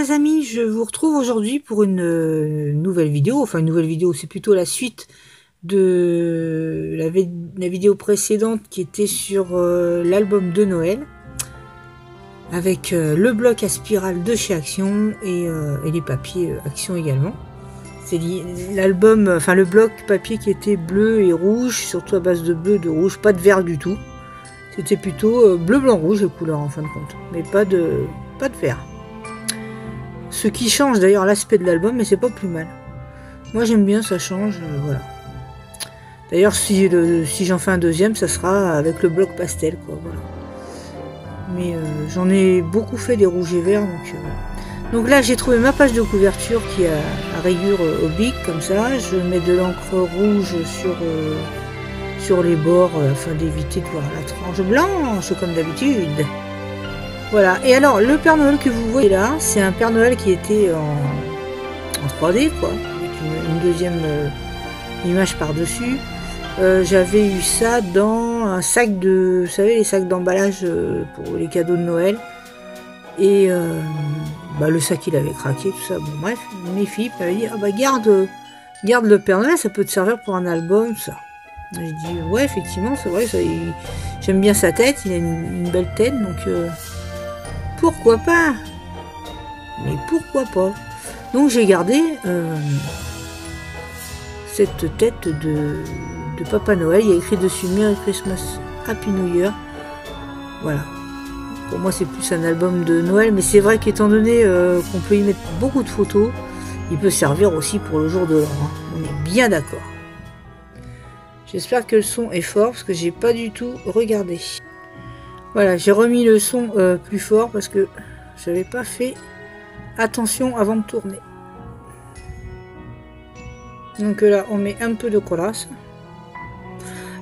les amis, je vous retrouve aujourd'hui pour une nouvelle vidéo. Enfin une nouvelle vidéo, c'est plutôt la suite de la vidéo précédente qui était sur l'album de Noël. Avec le bloc à spirale de chez Action et les papiers Action également. C'est l'album, enfin le bloc papier qui était bleu et rouge, surtout à base de bleu, de rouge, pas de vert du tout. C'était plutôt bleu, blanc, rouge les couleurs en fin de compte, mais pas de vert. Ce qui change d'ailleurs l'aspect de l'album, mais c'est pas plus mal. Moi j'aime bien, ça change, voilà. D'ailleurs si j'en fais un deuxième, ça sera avec le bloc pastel, quoi, voilà. Mais j'en ai beaucoup fait des rouges et verts, donc là j'ai trouvé ma page de couverture qui a à rayures obliques comme ça. Je mets de l'encre rouge sur les bords afin d'éviter de voir la tranche blanche comme d'habitude. Voilà, et alors le Père Noël que vous voyez là, c'est un Père Noël qui était en 3D, quoi, avec une deuxième image par-dessus. J'avais eu ça dans un sac de, vous savez, les sacs d'emballage pour les cadeaux de Noël. Et le sac il avait craqué, tout ça. Bon bref, mes filles m'avaient dit, ah bah garde le Père Noël, ça peut te servir pour un album, ça. J'ai dit, ouais effectivement, c'est vrai, j'aime bien sa tête, il a une belle tête, donc pourquoi pas. Mais pourquoi pas. Donc j'ai gardé cette tête de Papa Noël. Il y a écrit dessus Merry Christmas, Happy New Year. Voilà. Pour moi, c'est plus un album de Noël, mais c'est vrai qu'étant donné qu'on peut y mettre beaucoup de photos, il peut servir aussi pour le jour de l'an. Hein. On est bien d'accord. J'espère que le son est fort parce que j'ai pas du tout regardé. Voilà, j'ai remis le son plus fort parce que j'avais pas fait attention avant de tourner. Donc là, on met un peu de collasse.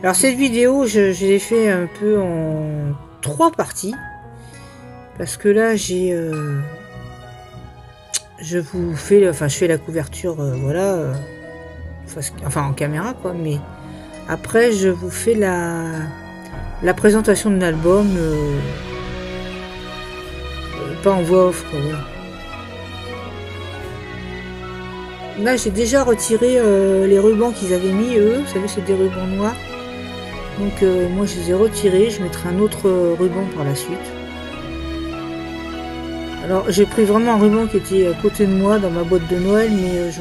Alors cette vidéo, je l'ai fait un peu en 3 parties. Parce que là, je fais la couverture, voilà. Enfin, en caméra, quoi. Mais après, je vous fais la présentation de l'album. Pas en voix off, quoi, voilà. Là, j'ai déjà retiré les rubans qu'ils avaient mis, eux. Vous savez, c'est des rubans noirs. Donc, moi, je les ai retirés. Je mettrai un autre ruban par la suite. Alors, j'ai pris vraiment un ruban qui était à côté de moi dans ma boîte de Noël. Mais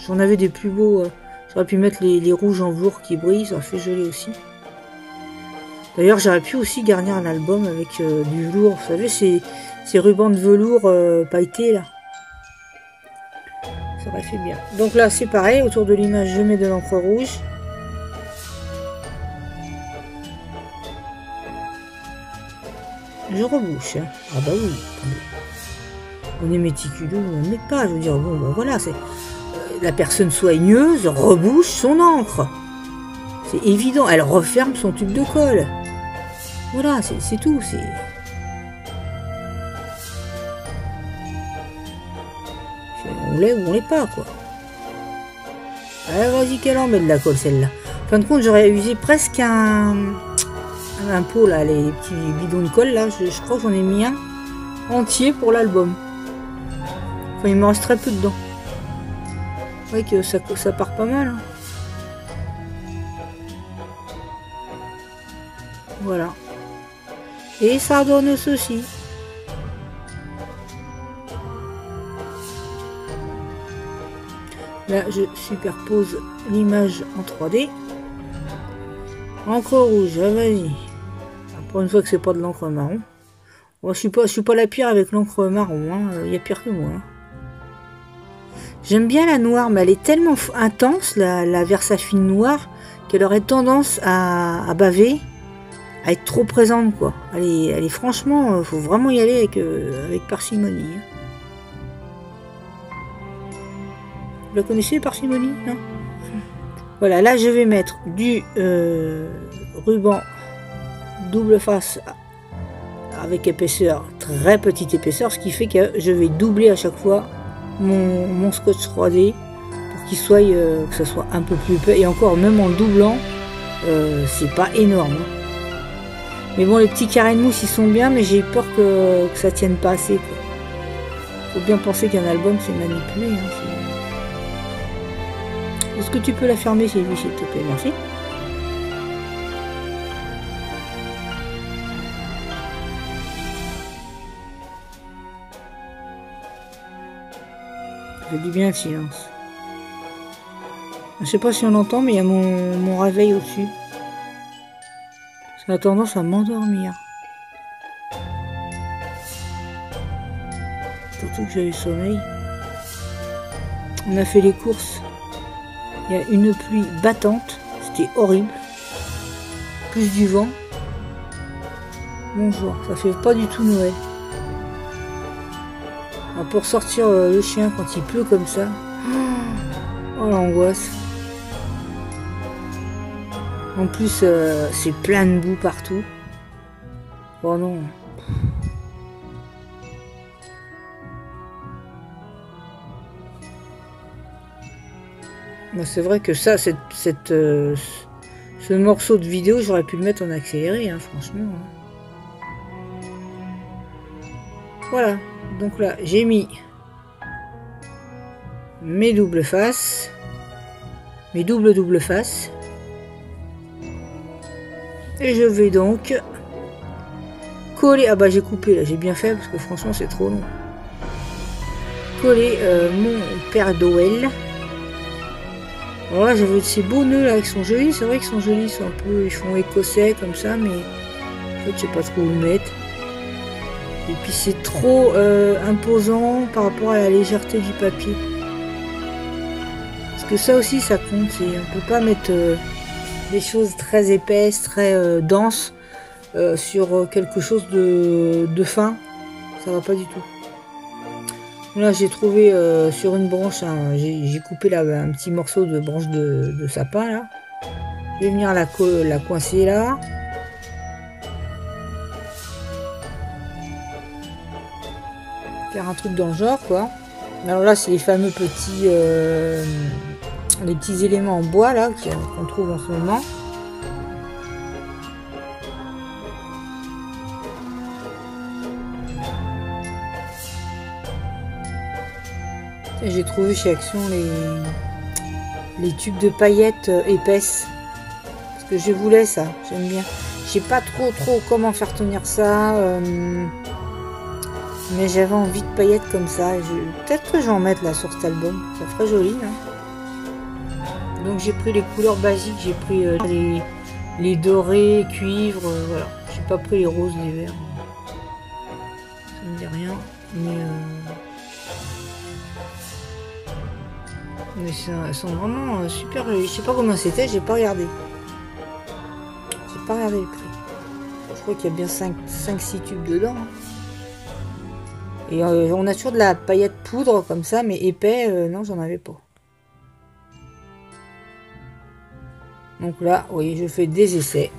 j'en avais des plus beaux. J'aurais pu mettre les rouges en velours qui brillent. Ça aurait fait joli aussi. D'ailleurs, j'aurais pu aussi garnir un album avec du velours. Vous savez, ces rubans de velours pailletés, là. Ça aurait fait bien. Donc là, c'est pareil. Autour de l'image, je mets de l'encre rouge. Je rebouche. Hein. Ah bah oui. On est méticuleux, on n'est pas. Je veux dire, bon, ben voilà, c'est la personne soigneuse rebouche son encre. C'est évident. Elle referme son tube de colle. Voilà, c'est tout. On l'est ou on l'est pas, quoi. Ah, vas-y, qu'elle en met de la colle, celle-là. En fin de compte, j'aurais usé presque un pot, là, les petits bidons de colle, là. Je crois que j'en ai mis un entier pour l'album. Enfin, il me reste très peu dedans. Ouais, que ça part pas mal. Hein. Voilà. Et ça donne ceci. Là, je superpose l'image en 3D. Encre rouge, vas-y. Pour une fois que c'est pas de l'encre marron. Bon, je suis pas la pire avec l'encre marron. Il y a pire que moi. Hein. J'aime bien la noire, mais elle est tellement intense, la Versafine noire, qu'elle aurait tendance à baver, à être trop présente, quoi. Elle est franchement, faut vraiment y aller avec parcimonie. Hein. Vous la connaissez, parcimonie, non? Voilà, là je vais mettre du ruban double face avec épaisseur, très petite épaisseur, ce qui fait que je vais doubler à chaque fois mon scotch 3D pour qu'il soit, que ce soit un peu plus épais. Et encore, même en le doublant, c'est pas énorme. Mais bon, les petits carrés de mousse, ils sont bien, mais j'ai peur que ça tienne pas assez, quoi. Faut bien penser qu'un album c'est manipulé. Hein, est-ce que tu peux la fermer, Sylvie, s'il te plaît? Merci. Ça dit bien le silence. Je sais pas si on entend, mais il y a mon réveil au-dessus. Ça a tendance à m'endormir. Surtout que j'ai eu sommeil. On a fait les courses. Il y a une pluie battante. C'était horrible. Plus du vent. Bonjour, ça fait pas du tout Noël. Alors pour sortir le chien quand il pleut comme ça. Oh l'angoisse. En plus c'est plein de boue partout. Oh non. C'est vrai que ça, ce morceau de vidéo, j'aurais pu le mettre en accéléré, hein, franchement. Voilà, donc là, j'ai mis mes doubles faces, mes doubles faces. Et je vais donc coller, ah bah j'ai coupé là, j'ai bien fait parce que franchement c'est trop long. Coller mon Père Noël. Alors là j'avais ces beaux nœuds là qui sont jolis, c'est vrai qu'ils sont jolis, ils sont un peu, ils font écossais comme ça, mais en fait je sais pas trop où le mettre. Et puis c'est trop imposant par rapport à la légèreté du papier. Parce que ça aussi ça compte, on peut pas mettre des choses très épaisses, très denses sur quelque chose de fin, ça va pas du tout. Là j'ai trouvé sur une branche, hein, j'ai coupé là un petit morceau de branche de sapin là. Je vais venir la coincer là. Faire un truc dans le genre quoi. Alors là c'est les fameux petits les petits éléments en bois là qu'on trouve en ce moment. J'ai trouvé chez Action les tubes de paillettes épaisses. Parce que je voulais ça, j'aime bien. Je sais pas trop comment faire tenir ça. Mais j'avais envie de paillettes comme ça. Peut-être que je vais en mettre là sur cet album. Ça ferait joli. Hein. Donc j'ai pris les couleurs basiques. J'ai pris les dorés, cuivre. Voilà. J'ai pas pris les roses, les verts. Ça me dit rien. Mais elles sont vraiment super jolies. Je sais pas comment c'était, j'ai pas regardé. J'ai pas regardé le prix. Je crois qu'il y a bien 5-6 tubes dedans. Hein. Et on a toujours de la paillette poudre comme ça, mais épais, non, j'en avais pas. Donc là, vous voyez, je fais des essais.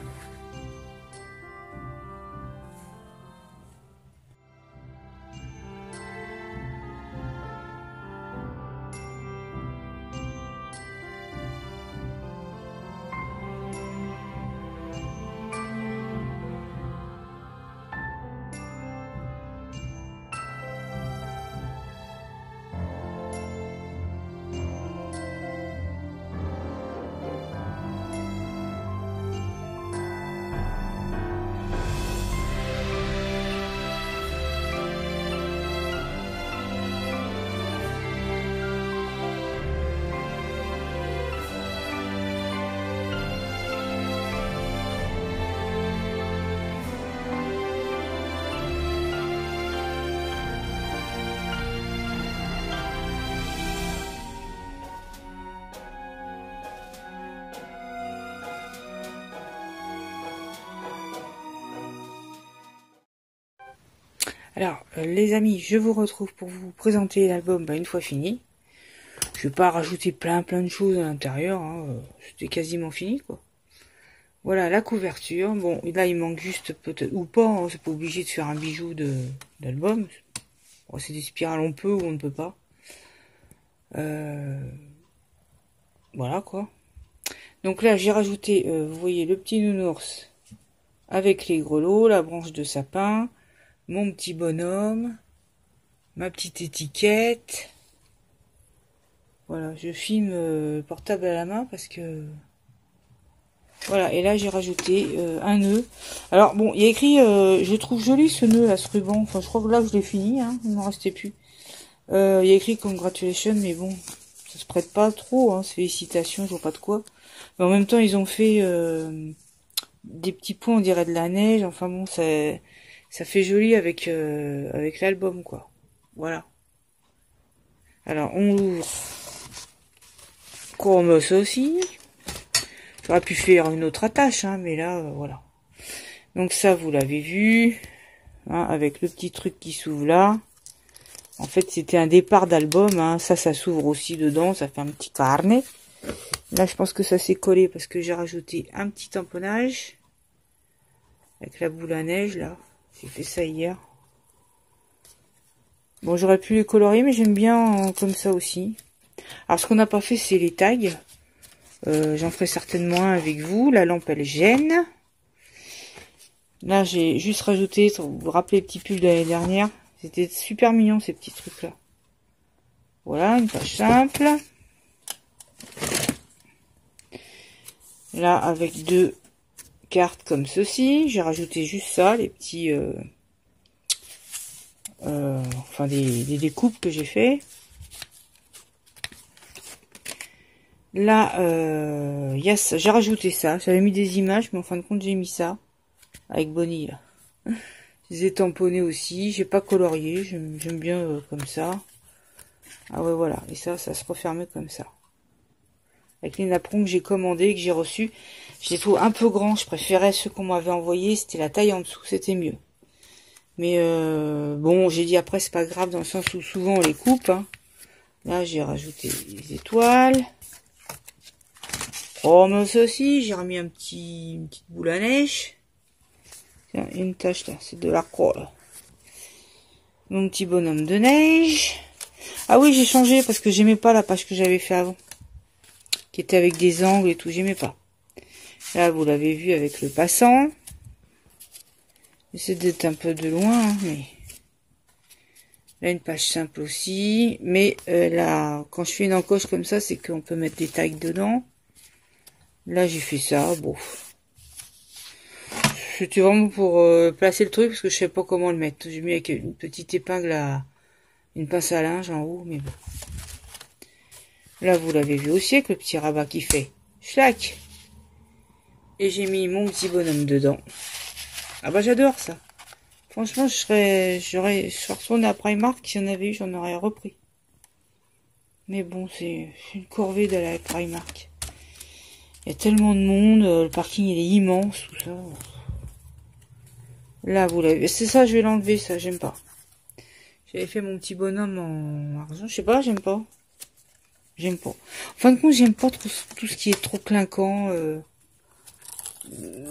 Alors, les amis, je vous retrouve pour vous présenter l'album une fois fini. Je vais pas rajouter plein de choses à l'intérieur, hein, c'était quasiment fini, quoi. Voilà, la couverture. Bon, là, il manque juste, peut-être, ou pas, hein, c'est pas obligé de faire un bijou d'album. Bon, c'est des spirales, on peut ou on ne peut pas. Voilà, quoi. Donc là, j'ai rajouté, vous voyez, le petit nounours avec les grelots, la branche de sapin, mon petit bonhomme, Ma petite étiquette. Voilà, je filme le portable à la main parce que... Voilà, et là j'ai rajouté un nœud. Alors bon, il y a écrit, je trouve joli ce nœud là, ce ruban. Enfin, je crois que là je l'ai fini, hein, il m'en restait plus. Il y a écrit congratulations, mais bon, ça se prête pas trop, hein, félicitations, je vois pas de quoi. Mais en même temps, ils ont fait des petits points, on dirait de la neige. Enfin bon, ça fait joli avec avec l'album, quoi. Voilà. Alors, on l'ouvre comme ça aussi. J'aurais pu faire une autre attache, hein, mais là, voilà. Donc ça, vous l'avez vu, hein, avec le petit truc qui s'ouvre là. En fait, c'était un départ d'album, hein. Ça s'ouvre aussi dedans, ça fait un petit carnet. Là, je pense que ça s'est collé parce que j'ai rajouté un petit tamponnage. Avec la boule à neige, là. J'ai fait ça hier. Bon, j'aurais pu les colorier, mais j'aime bien comme ça aussi. Alors, ce qu'on n'a pas fait, c'est les tags. J'en ferai certainement un avec vous. La lampe, elle gêne. Là, j'ai juste rajouté, vous vous rappelez les petits pulls de l'année dernière. C'était super mignon, ces petits trucs-là. Voilà, une page simple. Là, avec deux cartes comme ceci. J'ai rajouté juste ça, les petits... enfin, des découpes que j'ai fait. Là, j'ai rajouté ça. J'avais mis des images, mais en fin de compte, j'ai mis ça. Avec Bonnie, là. Je les ai tamponnés aussi. J'ai pas colorié. J'aime bien comme ça. Ah ouais, voilà. Et ça se refermait comme ça. Avec les napperons que j'ai commandés, que j'ai reçus. Je les trouve un peu grands. Je préférais ceux qu'on m'avait envoyés. C'était la taille en dessous. C'était mieux. Mais bon, j'ai dit après, c'est pas grave dans le sens où souvent on les coupe. Hein. Là, j'ai rajouté les étoiles. Oh, mais ça aussi, j'ai remis une petite boule à neige. Tiens, il y a une tache là, c'est de la colle. Mon petit bonhomme de neige. Ah oui, j'ai changé parce que j'aimais pas la page que j'avais fait avant. Qui était avec des angles et tout, j'aimais pas. Là, vous l'avez vu avec le passant. J'essaie d'être un peu de loin, hein, mais... Là, une page simple aussi. Mais là, quand je fais une encoche comme ça, c'est qu'on peut mettre des tags dedans. Là, j'ai fait ça, bon. C'était vraiment pour placer le truc, parce que je sais pas comment le mettre. J'ai mis avec une petite épingle à... une pince à linge en haut, mais bon. Là, vous l'avez vu aussi, avec le petit rabat qui fait. Schlac. Et j'ai mis mon petit bonhomme dedans. Ah bah, j'adore ça. Franchement, je serais retourné à Primark, si j'en avais eu, j'en aurais repris. Mais bon, c'est une corvée d'aller à Primark. Il y a tellement de monde, le parking il est immense, tout ça. Là, vous l'avez... C'est ça, je vais l'enlever, ça, j'aime pas. J'avais fait mon petit bonhomme en argent, je sais pas, j'aime pas. J'aime pas. En fin de compte, j'aime pas tout ce qui est trop clinquant.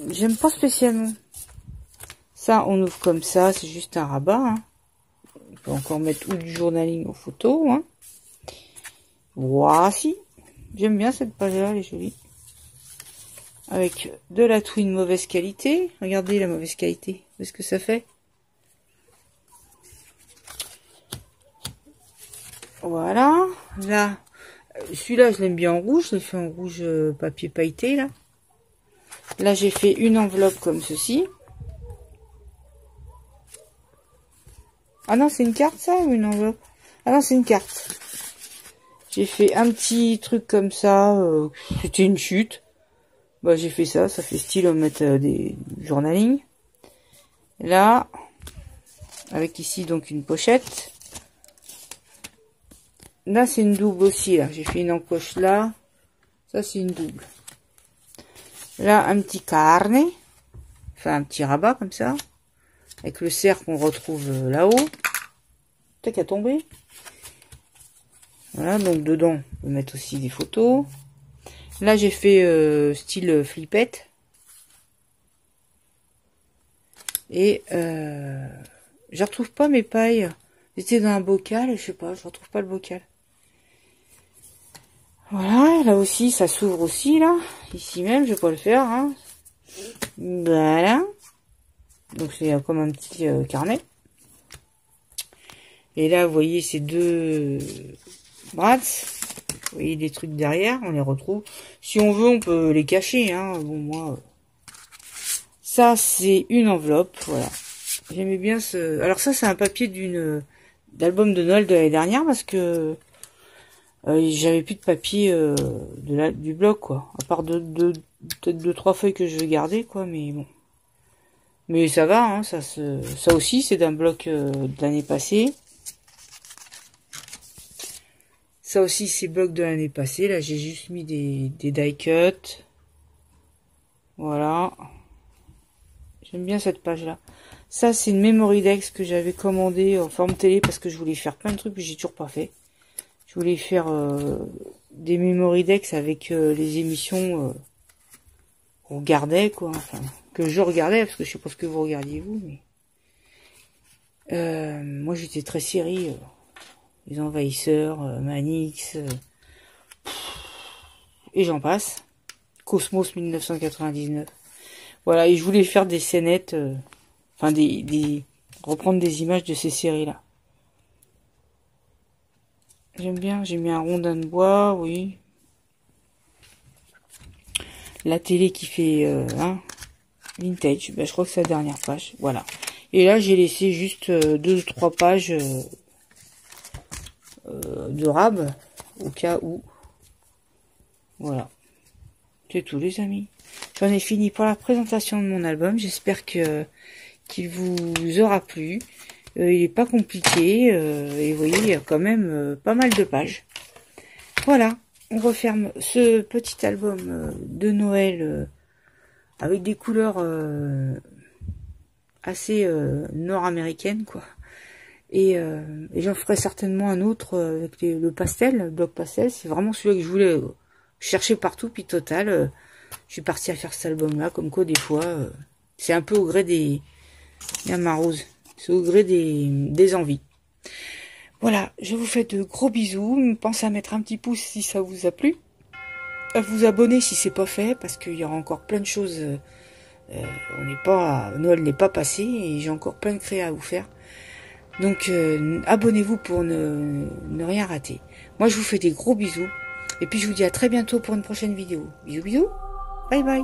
J'aime pas spécialement. Ça, on ouvre comme ça, c'est juste un rabat. Hein. On peut encore mettre ou du journaling aux photos. Hein. Voici. J'aime bien cette page-là, elle est jolie. Avec de la twin mauvaise qualité. Regardez la mauvaise qualité. Qu'est-ce que ça fait? Voilà. Là, celui-là, je l'aime bien en rouge. Je l'ai fait en rouge papier pailleté, là. Là, j'ai fait une enveloppe comme ceci. Ah non, c'est une carte, ça, ou une enveloppe? Ah non, c'est une carte. J'ai fait un petit truc comme ça. C'était une chute. Bah, j'ai fait ça. Ça fait style, on va mettre des journaling. Là, avec ici, donc, une pochette. Là, c'est une double aussi, là. J'ai fait une encoche là. Ça, c'est une double. Là, un petit carnet. Enfin, un petit rabat, comme ça. Avec le cercle qu'on retrouve là-haut. Peut-être qu'il a tombé. Voilà, donc dedans, on peut mettre aussi des photos. Là, j'ai fait style flippette. Et je retrouve pas mes pailles. J'étais dans un bocal, je sais pas, je retrouve pas le bocal. Voilà, là aussi, ça s'ouvre aussi, là. Ici même, je vais pas le faire, hein. Voilà. Donc, c'est comme un petit carnet. Et là, vous voyez ces deux Bratz. Vous voyez des trucs derrière, on les retrouve. Si on veut, on peut les cacher. Hein. Bon, moi, ça, c'est une enveloppe. Voilà. J'aimais bien ce... Alors ça, c'est un papier d'album de Noël de l'année dernière parce que j'avais plus de papier du bloc, quoi. À part peut-être 2-3 feuilles que je vais garder, quoi. Mais bon. Mais ça va, hein, ça aussi, c'est d'un bloc de l'année passée. Ça aussi, c'est bloc de l'année passée. Là, j'ai juste mis des die cut. Voilà. J'aime bien cette page-là. Ça, c'est une memory dex que j'avais commandé en forme télé parce que je voulais faire plein de trucs que j'ai toujours pas fait. Je voulais faire des memory dex avec les émissions qu'on regardait, quoi. Enfin, que je regardais, parce que je sais pas ce que vous regardiez, vous, mais... moi, j'étais très série. Les Envahisseurs, Manix, et j'en passe. Cosmos 1999. Voilà, et je voulais faire des scénettes, enfin reprendre des images de ces séries-là. J'aime bien, j'ai mis un rondin de bois, oui. La télé qui fait vintage, ben, je crois que c'est la dernière page, voilà. Et là, j'ai laissé juste 2-3 pages de rab, au cas où. Voilà. C'est tout, les amis. J'en ai fini pour la présentation de mon album. J'espère qu'il vous aura plu. Il est pas compliqué. Et vous voyez, il y a quand même pas mal de pages. Voilà. On referme ce petit album de Noël avec des couleurs assez nord-américaines, quoi. Et j'en ferai certainement un autre avec le pastel, le bloc pastel. C'est vraiment celui que je voulais chercher partout. Puis total, je suis partie à faire cet album-là. Comme quoi, des fois, c'est un peu au gré des... Il y a ma rose. C'est au gré des envies. Voilà, je vous fais de gros bisous. Pensez à mettre un petit pouce si ça vous a plu. À vous abonner si c'est pas fait, parce qu'il y aura encore plein de choses. Noël n'est pas passé et j'ai encore plein de créas à vous faire. Donc abonnez-vous pour ne rien rater. Moi je vous fais des gros bisous. Et puis je vous dis à très bientôt pour une prochaine vidéo. Bisous bisous. Bye bye.